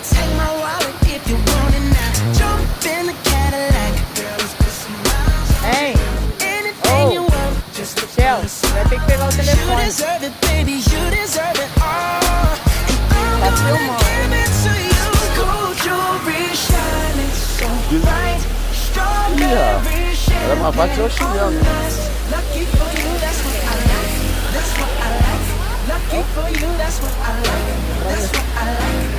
take my wallet if you want it now. Jump in the Cadillac. Girl, let's put some miles on Hein? it. Anything you want, just to Michel, vai ter que pegar o you telefone. deserve it, baby, you deserve it all. And I'm Tá gonna filmando. give it to you. Gold jewelry shining so bright. Strawberry Era uma vaca de chinelo, né? lucky for you, that's what I like. That's what I like. Lucky for you, that's what I like. That's what I like.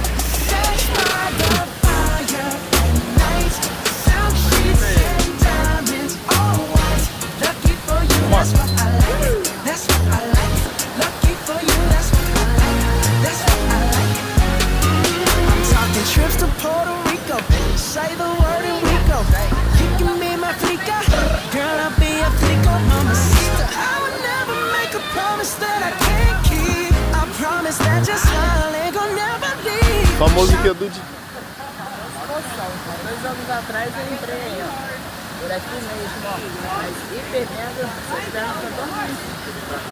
Set by the fire at night. Silk sheets and diamonds, all white. Lucky for you, that's what I like. That's what I like. Lucky for you, that's what I like. That's what I like. I'm talking trips to Puerto Rico. Say the word and we go. You can be my flica. Girl, I'll be a flico, mamacita. I would never make a promise that I can't keep. I promise that your smile ain't gonna never leave. Famoso que é do de... Poção. 2 anos atrás eu entrei aí, ó. Por aqui mesmo, ó. Mas hiper mega, vocês devem estar dormindo.